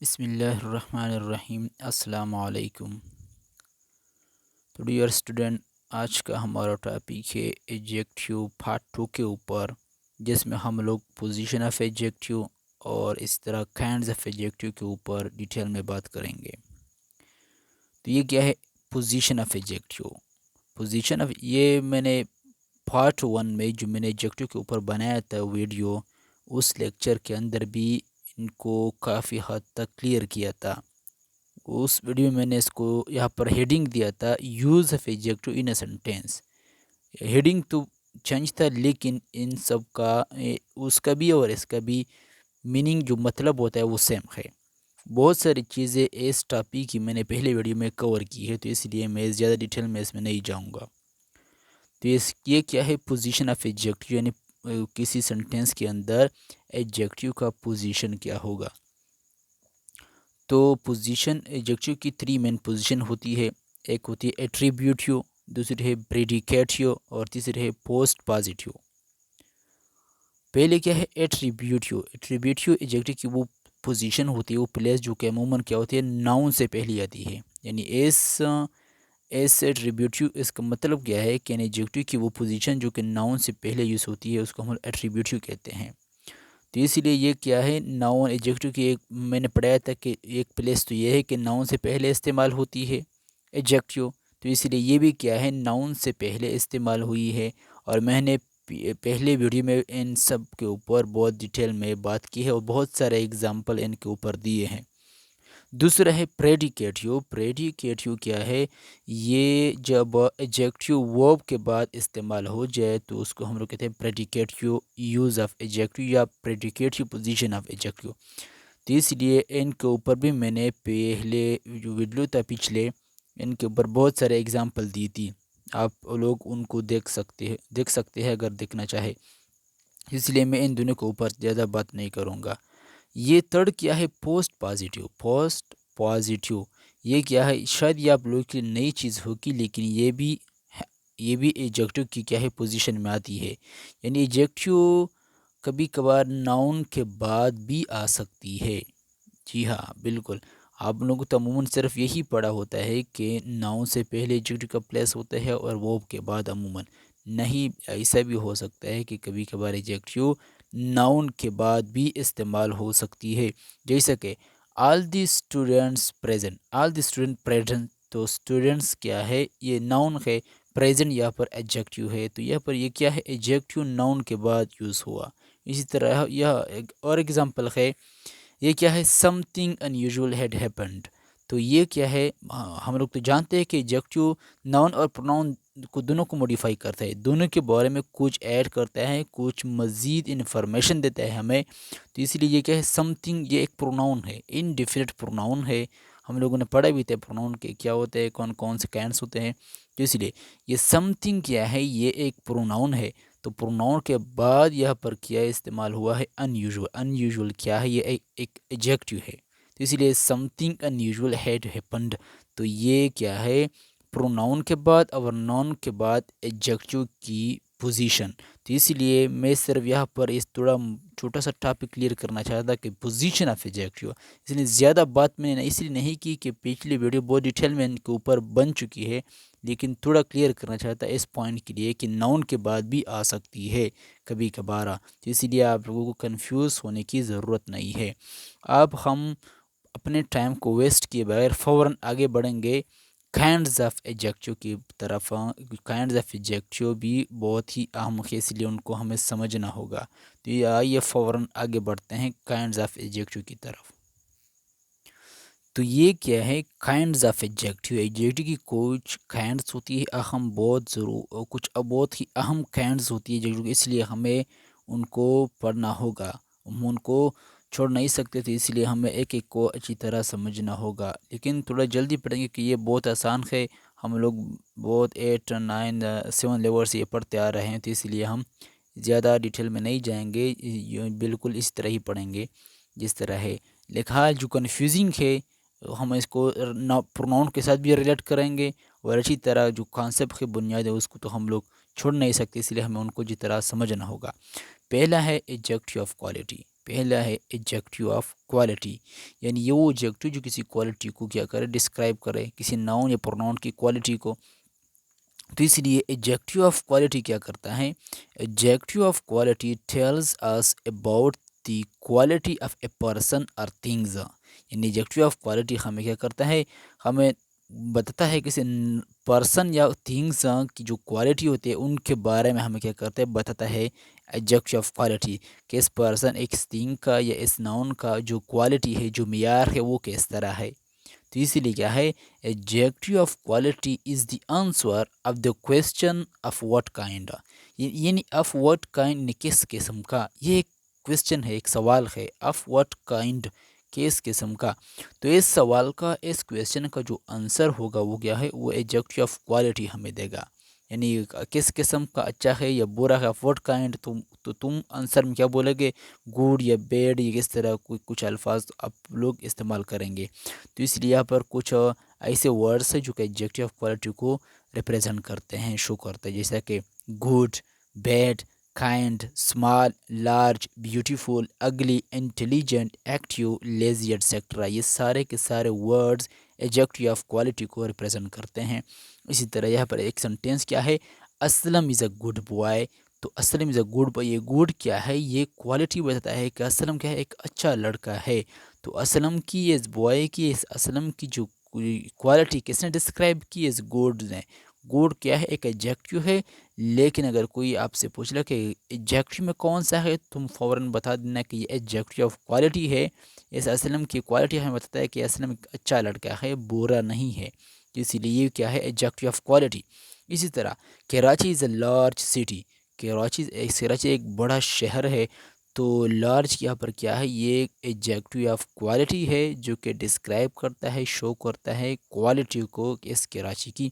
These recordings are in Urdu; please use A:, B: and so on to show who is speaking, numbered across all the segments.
A: بسم اللہ الرحمن الرحیم۔ السلام علیکم۔ تو ڈیئر اسٹوڈنٹ، آج کا ہمارا ٹاپک ہے ایڈجیکٹیو پارٹ 2 کے اوپر، جس میں ہم لوگ پوزیشن آف ایڈجیکٹیو اور اس طرح کائنڈز آف ایڈجیکٹیو کے اوپر ڈیٹیل میں بات کریں گے۔ تو یہ کیا ہے؟ Position of adjective. Position of یہ میں نے پارٹ 1 میں جو میں نے ایڈجیکٹیو کے اوپر بنایا تھا ویڈیو، اس لیکچر کے اندر بھی ان کو کافی حد تک کلیئر کیا تھا۔ اس ویڈیو میں نے اس کو یہاں پر ہیڈنگ دیا تھا use of adjective in a sentence. Heading تو چینج تھا، لیکن ان سب کا اس کا بھی اور اس کا بھی میننگ جو مطلب ہوتا ہے وہ سیم ہے۔ بہت ساری چیزیں اس ٹاپک کی میں نے پہلے ویڈیو میں کور کی ہے، تو اس لیے میں زیادہ ڈیٹیل میں اس میں نہیں جاؤں گا۔ تو یہ کیا ہے؟ پوزیشن آف ایڈجیکٹیو، یعنی کسی سینٹینس کے اندر ایڈجیکٹیو کا پوزیشن کیا ہوگا۔ تو پوزیشن ایڈجیکٹیو کی 3 مین پوزیشن ہوتی ہے۔ ایک ہوتی ہے ایٹریبیوٹیو، دوسری ہے پریڈیکیٹیو اور تیسری ہے پوسٹ پازیٹیو۔ پہلے کیا ہے؟ ایٹریبیوٹیو۔ ایٹریبیوٹیو ایڈجیکٹیو کی وہ پوزیشن ہوتی ہے، وہ پلیس جو کہ عموماً کیا ہوتی ہے؟ ناؤن سے پہلے آتی ہے۔ یعنی ایس ایٹریبیوٹیو، اس کا مطلب کیا ہے کہ ایڈجیکٹیو کی وہ پوزیشن جو کہ ناؤن سے پہلے یوز ہوتی ہے، اس کو ہم ایٹریبیوٹیو کہتے ہیں۔ تو اس لیے یہ کیا ہے؟ ناؤن ایڈجیکٹیو کی ایک میں نے پڑھایا تھا کہ ایک پلیس تو یہ ہے کہ ناؤن سے پہلے استعمال ہوتی ہے ایڈجیکٹیو، تو اس لیے یہ بھی کیا ہے؟ ناؤن سے پہلے استعمال ہوئی ہے۔ اور میں نے پہلے ویڈیو میں ان سب کے اوپر بہت ڈیٹیل میں بات کی ہے اور بہت سارے اگزامپل ان کے اوپر دیے ہیں۔ دوسرا ہے پریڈیکیٹیو۔ پریڈیکیٹیو کیا ہے؟ یہ جب ایڈجیکٹیو ورب کے بعد استعمال ہو جائے تو اس کو ہم لوگ کہتے ہیں پریڈیکیٹیو یوز آف ایڈجیکٹیو یا پریڈیکیٹیو پوزیشن آف ایڈجیکٹیو۔ تو اس لیے ان کے اوپر بھی میں نے پہلے جو ویڈیو تھا پچھلے، ان کے اوپر بہت سارے اگزامپل دی تھی، آپ لوگ ان کو دیکھ سکتے ہیں اگر دیکھنا چاہے۔ اس لیے میں ان دونوں کے اوپر زیادہ بات نہیں کروں گا۔ یہ تھرڈ کیا ہے؟ Post positive. پوسٹ پازیٹیو یہ کیا ہے؟ شاید یہ آپ لوگوں کے لیے نئی چیز ہوگی، لیکن یہ بھی ایڈجیکٹیو کی کیا ہے؟ پوزیشن میں آتی ہے۔ یعنی ایڈجیکٹیو کبھی کبھار ناؤن کے بعد بھی آ سکتی ہے۔ جی ہاں، بالکل۔ آپ لوگوں تو عموماً صرف یہی پڑھا ہوتا ہے کہ ناؤن سے پہلے ایڈجیکٹیو کا پلیس ہوتا ہے اور ورب کے بعد عموماً نہیں۔ ایسا بھی ہو سکتا ہے کہ کبھی کبھار ایڈجیکٹیو ناؤن کے بعد بھی استعمال ہو سکتی ہے، جیسا کہ all the students present. All the student present, تو اسٹوڈنٹس کیا ہے؟ یہ ناؤن ہے، پریزنٹ یہاں پر ایڈجیکٹیو ہے، تو یہاں پر یہ کیا ہے؟ ایڈجیکٹیو ناؤن کے بعد یوز ہوا۔ اسی طرح یہ ایک اور ایگزامپل ہے، یہ کیا ہے؟ Some thing in usual had happened. تو یہ کیا ہے؟ ہم لوگ تو جانتے ہیں کہ ایڈجیکٹیو ناؤن اور پروناؤن کو دونوں کو موڈیفائی کرتا ہے، دونوں کے بارے میں کچھ ایڈ کرتا ہے، کچھ مزید انفارمیشن دیتا ہے ہمیں۔ تو اس لیے یہ کیا ہے؟ سم تھنگ یہ ایک پروناؤن ہے، انڈیفینٹ پروناؤن ہے۔ ہم لوگوں نے پڑھا بھی تھا پروناؤن کے کیا ہوتے ہیں، کون کون سے کائنڈس ہوتے ہیں۔ تو اس لیے یہ سم تھنگ کیا ہے؟ یہ ایک پروناؤن ہے۔ تو پروناؤن کے بعد یہاں پر کیا استعمال ہوا ہے؟ ان یوزول۔ ان یوزول کیا ہے؟ یہ ایک ایڈجیکٹیو ہے، تو اس لیے some thing in usual had happened, تو یہ کیا ہے؟ پروناؤن کے بعد اور ناؤن کے بعد ایڈجیکٹیو کی پوزیشن۔ تو اس لیے میں صرف یہاں پر اس تھوڑا چھوٹا سا ٹاپک کلیئر کرنا چاہتا تھا کہ پوزیشن آف ایڈجیکٹیو، اس لیے زیادہ بات میں نے اس لیے نہیں کی کہ پچھلی ویڈیو بہت ڈیٹیل میں ان کے اوپر بن چکی ہے، لیکن تھوڑا کلیئر کرنا چاہتا اس پوائنٹ کے لیے کہ ناؤن کے بعد بھی آ سکتی ہے کبھی کبھار، تو اس لیے آپ لوگوں کو کنفیوز ہونے کی ضرورت نہیں ہے۔ اب ہم اپنے ٹائم کو ویسٹ کیے بغیر فوراً آگے بڑھیں گے کائنڈز آف ایڈجیکٹیو کی طرف۔ کائنڈز آف ایڈجیکٹیو بھی بہت ہی اہم ہے، اس لیے ان کو ہمیں سمجھنا ہوگا۔ تو یہ آئیے فوراً آگے بڑھتے ہیں کائنڈز آف ایڈجیکٹیو کی طرف۔ تو یہ کیا ہے؟ Kinds of adjective. ایڈجیکٹیو کی کچھ کائنڈز ہوتی ہے اہم، کچھ بہت ہی اہم کائنڈز ہوتی ہے، اس لیے ہمیں ان کو پڑھنا ہوگا، ہم ان کو چھوڑ نہیں سکتے تھے، اس لیے ہمیں ایک ایک کو اچھی طرح سمجھنا ہوگا۔ لیکن تھوڑا جلدی پڑھیں گے کہ یہ بہت آسان ہے، ہم لوگ بہت 8 9 7 لیول سے یہ پڑھتے آ رہے ہیں، تو اس لیے ہم زیادہ ڈیٹیل میں نہیں جائیں گے، بالکل اس طرح ہی پڑھیں گے جس طرح ہے لکھا۔ جو کنفیوزنگ ہے ہم اس کو پروناؤن کے ساتھ بھی ریلیٹ کریں گے، اور اچھی طرح جو کانسیپٹ کی بنیاد ہے اس کو تو ہم لوگ چھوڑ نہیں سکتے، اس لیے ہمیں ان کو جس طرح سمجھنا ہوگا۔ پہلا ہے ایڈجیکٹیو آف کوالٹی۔ پہلا ہے ایڈجیکٹیو آف کوالٹی، یعنی یہ وہ ایڈجیکٹیو جو کسی کوالٹی کو کیا کرے، ڈسکرائب کرے، کسی ناؤن یا پروناؤن کی کوالٹی کو۔ تو اس لیے ایڈجیکٹیو آف کوالٹی کیا کرتا ہے، adjective of quality tells us about the quality of a person اور تھنگز، یعنی ایڈجیکٹیو آف کوالٹی ہمیں کیا کرتا ہے، ہمیں بتاتا ہے کسی پرسن یا تھنگز کی جو کوالٹی ہوتی ہے ان کے بارے میں ہمیں کیا کرتا ہے، بتاتا ہے ایڈجیکٹیو آف کوالٹی، کہ اس پرسن ایک تھنگ کا یا اس ناؤن کا جو کوالٹی ہے، جو معیار ہے، وہ کس طرح ہے۔ تو اسی لیے کیا ہے، adjective of quality is the answer of the question of what kind, یعنی آف واٹ کائنڈ کس قسم کا، یہ ایک کویسچن ہے، ایک سوال ہے، آف واٹ کائنڈ کس قسم کا۔ تو اس سوال کا، اس کویسچن کا جو آنسر ہوگا وہ کیا ہے، وہ ایڈجیکٹیو آف کوالٹی ہمیں دے گا، یعنی کس قسم کا، اچھا ہے یا برا ہے، آف واٹ کائنڈ، تو تم آنسر میں کیا بولے گے، گڈ یا بیڈ، یا کس طرح کچھ الفاظ آپ لوگ استعمال کریں گے۔ تو اس لیے یہاں پر کچھ ایسے ورڈس ہیں جو کہ ایڈجیکٹیو آف کوالٹی کو ریپریزنٹ کرتے ہیں، شو کرتے ہیں، جیسا کہ good, bad, kind, small, large, beautiful, ugly, intelligent, active, lazy etcetera, یہ سارے کے سارے ورڈز ایڈجیکٹیو آف کوالٹی کو ریپریزنٹ کرتے ہیں۔ اسی طرح یہاں پر ایک سنٹینس کیا ہے، اسلم از اے گڈ بوائے، تو اسلم از اے گڈ بوائے، یہ گڈ کیا ہے، یہ کوالٹی بتاتا ہے کہ اسلم کیا ہے، ایک اچھا لڑکا ہے۔ تو اسلم کی، اس بوائے کی، اس اسلم کی جو کوالٹی کس نے ڈسکرائب کی، اس گوڈ نے۔ گوڈ کیا ہے، ایک ایڈجیکٹیو ہے، لیکن اگر کوئی آپ سے پوچھ لے کہ ایڈجیکٹیو میں کون سا ہے، تم فوراً بتا دینا کہ یہ ایڈجیکٹیو آف کوالٹی ہے، اس اسلم کی کوالٹی ہمیں بتاتا ہے کہ اسلم ایک اچھا لڑکا ہے، برا نہیں ہے، اسی لیے یہ کیا ہے، ایڈجیکٹیو آف کوالٹی۔ اسی طرح کراچی از اے لارج سٹی، کراچی ایک بڑا شہر ہے، تو لارج یہاں پر کیا ہے، یہ ایک ایڈجیکٹیو آف کوالٹی ہے جو کہ ڈسکرائب کرتا ہے، شو کرتا ہے کوالٹی کو اس کراچی کی۔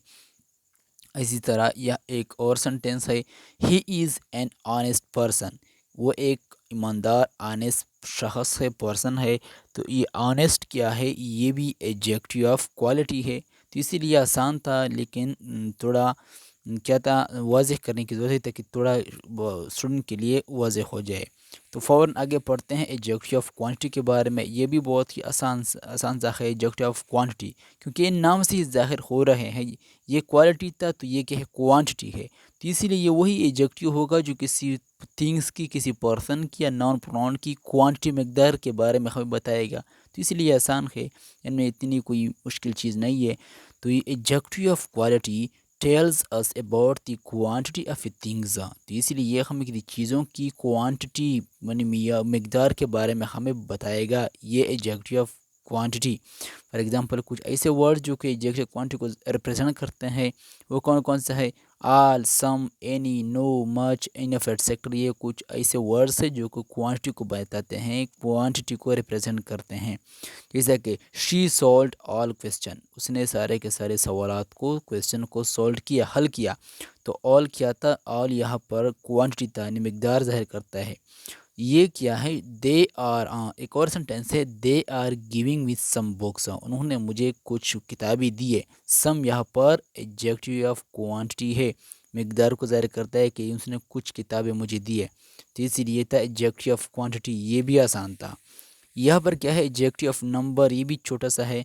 A: اسی طرح یہ ایک اور سنٹینس ہے، ہی از این آنیسٹ پرسن، وہ ایک ایماندار آنیسٹ شخص ہے، پرسن ہے، تو یہ آنیسٹ کیا ہے، یہ بھی ایڈجیکٹیو آف کوالٹی ہے۔ تو اسی لیے آسان تھا، لیکن تھوڑا کیا تھا، واضح کرنے کی ضرورت ہے تاکہ تھوڑا اسٹوڈنٹ کے لیے واضح ہو جائے۔ تو فوراً آگے پڑھتے ہیں ایڈجیکٹیو آف کوانٹٹی کے بارے میں، یہ بھی بہت ہی آسان سا ہے، ایڈجیکٹیو آف کوانٹٹی، کیونکہ ان نام سے ہی ظاہر ہو رہے ہیں، یہ کوالٹی تھا تو یہ کیا ہے، کوانٹٹی ہے، تو اسی لیے یہ وہی ایڈجیکٹیو ہوگا جو کسی تھنگس کی، کسی پرسن کی یا نان پروناؤن کی کوانٹٹی، مقدار کے بارے میں ہمیں بتائے گا، تو اس لیے آسان ہے، ان میں اتنی کوئی مشکل چیز نہیں ہے۔ تو یہ adjective of quality tells us about the quantity of a things, تو اسی لیے یہ ہمیں کسی چیزوں کی کوانٹٹی یعنی مقدار کے بارے میں ہمیں بتائے گا، یہ adjective of quantity. For example کچھ ایسے ورڈ جو کہ ایڈجیکٹیو کوانٹٹی کو ریپرزینٹ کرتے ہیں، وہ کون کون سے ہے، آل، سم، اینی، نو، مچ، انف ایٹسیکٹر، یہ کچھ ایسے ورڈس ہیں جو کہ کوانٹٹی کو بتاتے ہیں، کوانٹٹی کو ریپرزینٹ کرتے ہیں۔ جیسا کہ شی سولوڈ آل کویسچن، اس نے سارے کے سارے سوالات کو، کویسچن کو سولو کیا، حل کیا، تو آل کیا تھا، آل یہاں پر کوانٹٹی تھا، یعنی مقدار ظاہر کرتا ہے۔ یہ کیا ہے، دے آر، ایک اور سنٹینس ہے، they are giving with some books, انہوں نے مجھے کچھ کتابیں دیے، سم یہاں پر ایڈجیکٹیو آف کوانٹٹی ہے، مقدار کو ظاہر کرتا ہے کہ اس نے کچھ کتابیں مجھے دی ہے، تو اسی لیے تھا ایڈجیکٹیو آف کوانٹٹی، یہ بھی آسان تھا۔ یہاں پر کیا ہے، ایڈجیکٹیو آف نمبر، یہ بھی چھوٹا سا ہے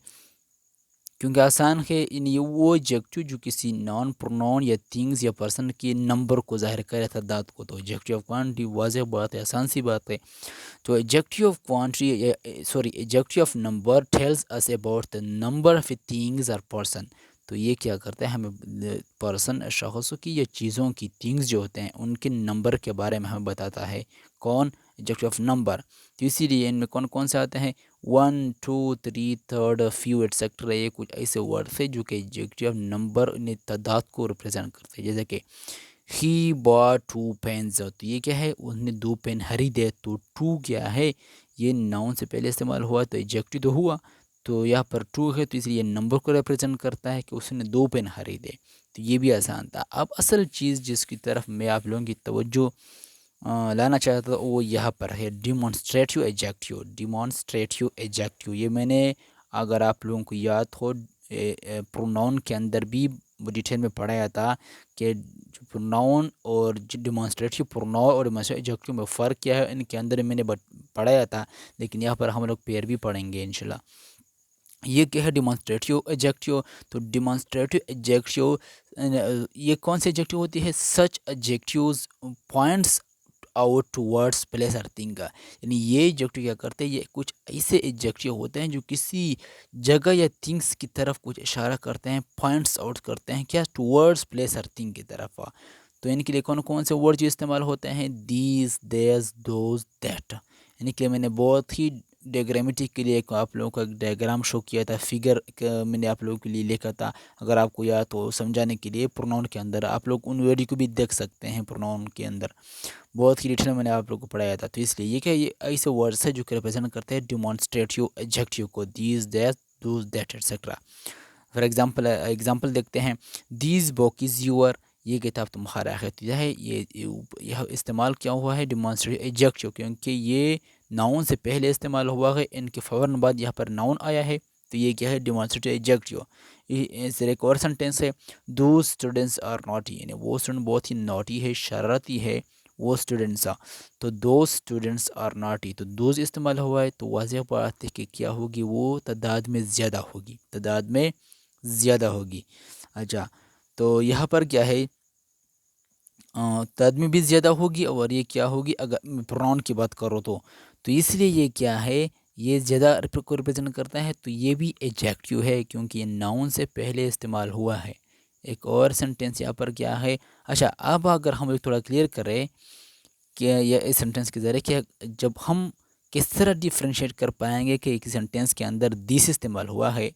A: کیونکہ آسان ہے، یہ وہ ایڈجیکٹیو جو کسی نان پروناؤن یا تھنگز یا پرسن کے نمبر کو ظاہر کرے، تعداد کو، تو ایڈجیکٹیو آف کوانٹٹی واضح بات ہے، آسان سی بات ہے۔ تو adjective of quantity, adjective of number tells us about the number of things اور پرسن، تو یہ کیا کرتا ہے، ہمیں پرسن، شخصوں کی یا چیزوں کی، تھنگز جو ہوتے ہیں ان کے نمبر کے بارے میں ہمیں بتاتا ہے، کون، ایڈجیکٹیو آف نمبر۔ تو اسی لیے ان میں کون کون سے آتے ہیں، 1، 2، 3، تھرڈ، فیو ایٹسیکٹرا، یہ کچھ ایسے ورڈس ہیں جو کہ ایڈجیکٹیو آف نمبر نے تعداد کو ریپرزینٹ کرتے ہیں، جیسے کہ ہی bought 2 pens، تو یہ کیا ہے، اس نے 2 پین خریدے، تو 2 کیا ہے، یہ ناؤن سے پہلے استعمال ہوا تو ایڈجیکٹیو تو ہوا، تو یہاں پر 2 ہے، تو اس لیے نمبر کو ریپرزینٹ کرتا ہے کہ اس نے 2 پین خریدے، تو یہ بھی آسان تھا۔ اب اصل چیز جس کی طرف میں آپ لوگوں کی توجہ لانا چاہتا تھا، وہ یہاں پر ہے، ڈیمونسٹریٹیو ایڈجیکٹیو، ڈیمونسٹریٹیو ایڈجیکٹیو، یہ میں نے، اگر آپ لوگوں کو یاد ہو، پروناؤن کے اندر بھی ڈیٹیل میں پڑھایا تھا کہ پروناؤن اور ڈیمانسٹریٹو پروناؤن اور ڈیمانسٹریٹو ایڈجیکٹیو میں فرق کیا ہے، ان کے اندر میں نے پڑھایا تھا، لیکن یہاں پر ہم لوگ پیر بھی پڑھیں گے انشاءاللہ۔ یہ کیا ہے ڈیمانسٹریٹو ایڈجیکٹیو؟ تو ڈیمانسٹریٹو ایڈجیکٹیو یہ کون سے ایڈجیکٹیو ہوتی ہے؟ Such adjectives points out to words place اور تھنگ کا، یعنی یہ ایڈجیکٹیو کیا کرتے ہیں، یہ کچھ ایسے ایڈجیکٹیو ہوتے ہیں جو کسی جگہ یا تھنگس کی طرف کچھ اشارہ کرتے ہیں، پوائنٹس آؤٹ کرتے ہیں کیا؟ ٹو ورڈس پلیس اور تھنگ کی طرف۔ تو ان کے لیے کون کون سے ورڈ جو استعمال ہوتے ہیں؟ دیز، دیز، دوز، دیٹ، یعنی کہ میں نے بہت ہی ڈیگرامیٹک کے لیے آپ لوگوں کو ایک ڈائیگرام شو کیا تھا، فگر میں نے آپ لوگوں کے لیے لکھا تھا، اگر آپ کو یاد تو سمجھانے کے لیے پروناؤن کے اندر آپ لوگ ان ویڈیو کو بھی دیکھ سکتے ہیں، پروناؤن کے اندر بہت ہی ڈیٹیل میں نے آپ لوگوں کو پڑھایا تھا۔ تو اس لیے یہ کہ یہ ایسے ورڈس ہیں جو کہ ریپرزینٹ کرتے ہیں ڈیمانسٹریٹیو ایڈجیکٹیو کو، these, these, those, that et cetera. For example دیکھتے ہیں، دیز بک از یور، یہ کتاب تمہارا ہے، تو یہ استعمال کیا ہوا ہے؟ ڈیمانسٹریٹیو ایڈجیکٹیو، کیونکہ یہ ناؤن سے پہلے استعمال ہوا ہے، ان کے فوراً بعد یہاں پر ناؤن آیا ہے، تو یہ کیا ہے؟ ڈیمانسٹریٹیو ایڈجیکٹیو۔ اس ایک اور سنٹینس ہے، دوز اسٹوڈنٹس آر ناٹی، یعنی وہ اسٹوڈنٹ بہت ہی ناٹی ہے، شرارتی ہے وہ اسٹوڈنٹس، تو دوز اسٹوڈنٹس آر ناٹی، تو دوز استعمال ہوا ہے، تو واضح بات ہے کہ کیا ہوگی؟ وہ تعداد میں زیادہ ہوگی، تعداد میں زیادہ ہوگی۔ اچھا، تو یہاں پر کیا ہے؟ تعداد میں بھی زیادہ ہوگی، اور یہ کیا ہوگی؟ اگر پروناؤن کی بات کرو تو اس لیے یہ کیا ہے؟ یہ زیادہ کو ریپرزینٹ کرتا ہے، تو یہ بھی ایڈجیکٹیو ہے کیونکہ یہ ناؤن سے پہلے استعمال ہوا ہے۔ ایک اور سنٹینس یہاں پر کیا ہے؟ اچھا، اب اگر ہم ایک تھوڑا کلیئر کریں کہ یہ اس سنٹینس کے ذریعے کہ جب ہم کس طرح ڈیفرینشیٹ کر پائیں گے کہ ایک سنٹینس کے اندر دیس استعمال ہوا ہے،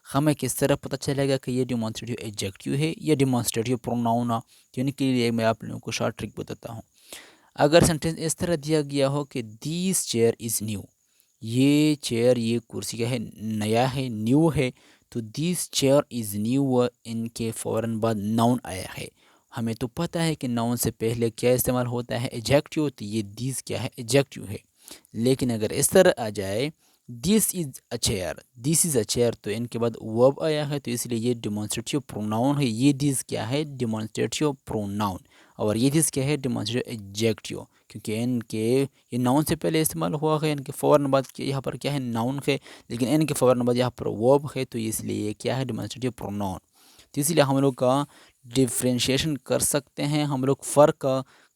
A: ہمیں کس طرح پتہ چلے گا کہ یہ ڈیمانسٹریٹیو ایڈجیکٹیو ہے یا ڈیمانسٹریٹیو پروناؤن ہے؟ تو ان کے لیے میں آپ لوگوں کو شارٹ ٹرک بتاتا ہوں۔ اگر سنٹینس اس طرح دیا گیا ہو کہ دیس چیئر از نیو، یہ چیئر، یہ کرسی کیا ہے؟ نیا ہے، نیو ہے، تو دیس چیئر از نیو، ان کے فوراً بعد ناؤن آیا ہے۔ ہمیں تو پتہ ہے کہ ناؤن سے پہلے کیا استعمال ہوتا ہے؟ ایڈجیکٹیو، تو یہ دیس کیا ہے؟ ایڈجیکٹیو ہے۔ لیکن اگر اس طرح آ جائے دس از a chair, this is a chair, تو ان کے بعد ورب آیا ہے، تو اس لیے یہ ڈیمانسٹریٹیو پروناؤن ہے، یہ دس کیا ہے؟ ڈیمانسٹریٹیو پروناؤن، اور یہ دس کیا ہے؟ ڈیمانسٹریٹیو ایڈجیکٹیو، کیونکہ ان کے یہ ناؤن سے پہلے استعمال ہوا ہے، ان کے فوراً بعد یہاں پر کیا ہے؟ ناؤن ہے، لیکن ان کے فوراً بعد یہاں پر ورب ہے، تو اس لیے یہ کیا ہے؟ ڈیمانسٹریٹیو پروناؤن۔ تو اس لیے ہم لوگ کا ڈفرینشیشن کر سکتے ہیں، ہم لوگ فرق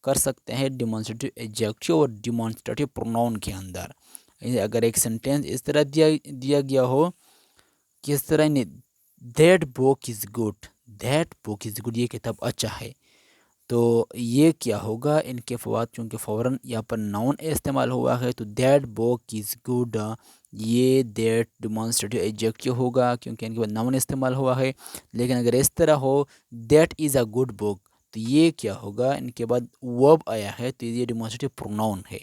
A: کر سکتے ہیں ڈیمانسٹریٹیو ایڈجیکٹیو اور ڈیمانسٹریٹیو پروناؤن کے اندر۔ اگر ایک سنٹینس اس طرح دیا گیا ہو، کس طرح؟ That book is good, that book is good, یہ کتاب اچھا ہے، تو یہ کیا ہوگا؟ ان کے فوات چونکہ فوراً یہاں پر ناؤن استعمال ہوا ہے، تو دیٹ بک از گڈ، یہ دیٹ ڈیمانسٹریٹیو ایڈجیکٹیو ہوگا کیونکہ ان کے بعد ناؤن استعمال ہوا ہے۔ لیکن اگر اس طرح ہو that is a good book, تو یہ کیا ہوگا؟ ان کے بعد ورب آیا ہے، تو یہ ڈیمانسٹریٹیو پروناؤن ہے۔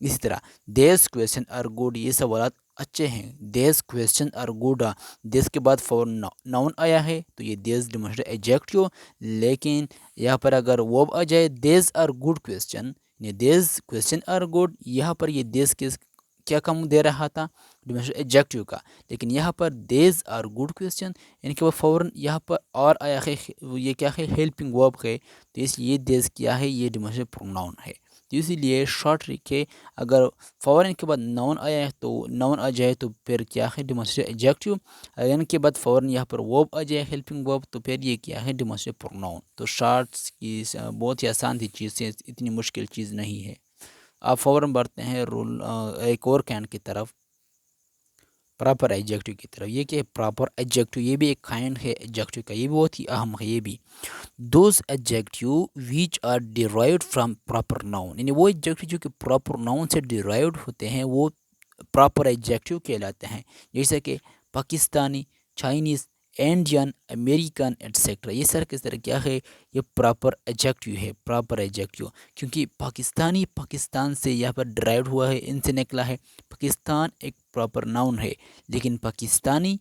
A: اسی طرح دیز کویسچن آر گڈ، یہ سوالات اچھے ہیں، these question are good, these کے بعد فوراً ناؤن آیا ہے، تو یہ دیز ڈیمانسٹریٹیو ایڈجیکٹیو۔ لیکن یہاں پر اگر ورب آ جائے دیز آر گڈ کویسچن، یعنی دیز کویسچن آر گڈ، یہاں پر یہ دیز کیا کم دے رہا تھا؟ ڈیمانسٹریٹیو ایڈجیکٹیو کا، لیکن یہاں پر دیز آر گڈ کویسچن، ان کے بعد فوراً یہاں پر اور آیا ہے، یہ کیا ہے؟ ہیلپنگ ورب ہے، تو اس لیے دیز کیا ہے؟ یہ ڈیمانسٹریٹیو پروناؤن ہے۔ تو اسی لیے شارٹ ٹرک ہے، اگر فوراً کے بعد ناؤن آیا ہے تو ناؤن آ جائے تو پھر کیا ہے؟ ڈیمانسٹریٹیو ایڈجیکٹیو، اگر ان کے بعد فوراً یہاں پر ورب آ جائے، ہیلپنگ ورب، تو پھر یہ کیا ہے؟ ڈیمانسٹریٹیو پروناؤن۔ تو شارٹس کی بہت ہی آسان سی چیز ہے، اتنی مشکل چیز نہیں ہے۔ آپ فوراً بڑھتے ہیں ایک اور کائنڈ کی طرف، پراپر ایڈجیکٹیو کی طرف۔ یہ کہ پراپر ایڈجیکٹیو، یہ بھی ایک کائنڈ ہے ایڈجیکٹیو کا، یہ بہت ہی اہم ہے یہ بھی۔ Those adjective which are derived from proper noun, یعنی وہ ایڈجیکٹیو جو کہ پراپر ناؤن سے ڈیرائیوڈ ہوتے ہیں وہ پراپر ایڈجیکٹیو کہلاتے ہیں، جیسے کہ Pakistani, Chinese, Indian, American et cetera, یہ سر کس طرح کیا ہے؟ یہ پراپر ایڈجیکٹیو ہے، پراپر ایڈجیکٹیو، کیونکہ پاکستانی پاکستان سے یہاں پر ڈرائیوڈ ہوا ہے، ان سے نکلا ہے۔ پاکستان ایک پراپر ناؤن ہے، لیکن پاکستانی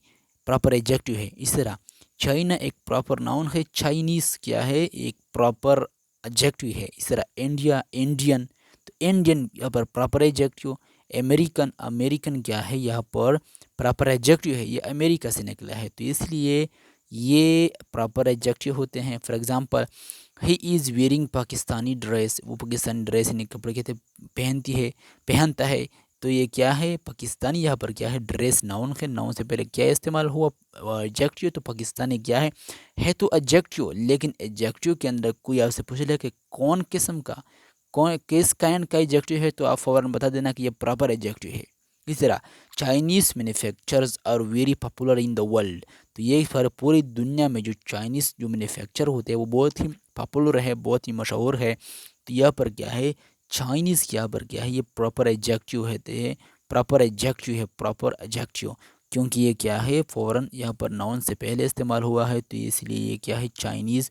A: پراپر ایڈجیکٹیو ہے۔ اس طرح چائنا ایک پراپر ناؤن ہے، چائنیز کیا ہے؟ ایک پراپر ایڈجیکٹیو ہے۔ اس طرح انڈیا، انڈین، تو انڈین یہاں پر پراپر ایڈجیکٹیو، امریکن، امریکن کیا ہے یہاں پر پراپر ایڈجیکٹیو ہے، یہ امریکہ سے نکلا ہے، تو اس لیے یہ پراپر ایڈجیکٹیو ہوتے ہیں۔ For example he is wearing Pakistani dress, وہ پاکستانی ڈریس یعنی کپڑے کہتے پہنتا ہے، تو یہ کیا ہے پاکستانی، یہاں پر کیا ہے ڈریس ناؤن ہے، ناؤن سے پہلے کیا استعمال ہوا ایڈجیکٹیو، تو پاکستانی کیا ہے تو ایڈجیکٹیو، لیکن ایڈجیکٹیو کے اندر کوئی آپ سے پوچھ لے کہ کون قسم کا، کون کس کائنڈ کا ایڈجیکٹیو ہے، تو آپ فوراً بتا دینا کہ یہ پراپر ایڈجیکٹیو ہے۔ اس طرح Chinese manufacturers are very popular in the world, تو یہ پوری دنیا میں جو چائنیز جو مینوفیکچر ہوتے ہیں وہ بہت ہی پاپولر ہے، بہت ہی مشہور ہے، تو یہاں پر کیا ہے چائنیز، یہاں پر کیا ہے یہ پراپر ایڈجیکٹیو ہے، پراپر ایڈجیکٹیو ہے، پراپر ایڈجیکٹیو، کیونکہ یہ کیا ہے فوراً یہاں پر ناؤن سے پہلے استعمال ہوا ہے، تو اس لیے یہ کیا ہے چائنیز،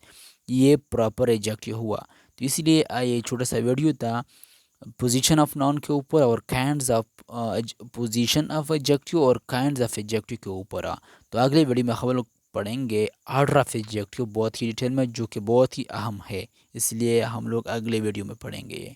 A: یہ پراپر ایڈجیکٹیو ہوا۔ تو اس لیے یہ چھوٹا سا ویڈیو تھا پوزیشن آف ناؤن کے اوپر اور kinds of position of adjective اور کائنڈز آف ایڈجیکٹیو کے اوپر۔ تو اگلے ویڈیو میں ہم لوگ پڑھیں گے آرڈر آف ایڈجیکٹیو بہت ہی ڈیٹیل میں، جو کہ بہت ہی اہم ہے، اس لیے ہم لوگ اگلے ویڈیو میں پڑھیں گے۔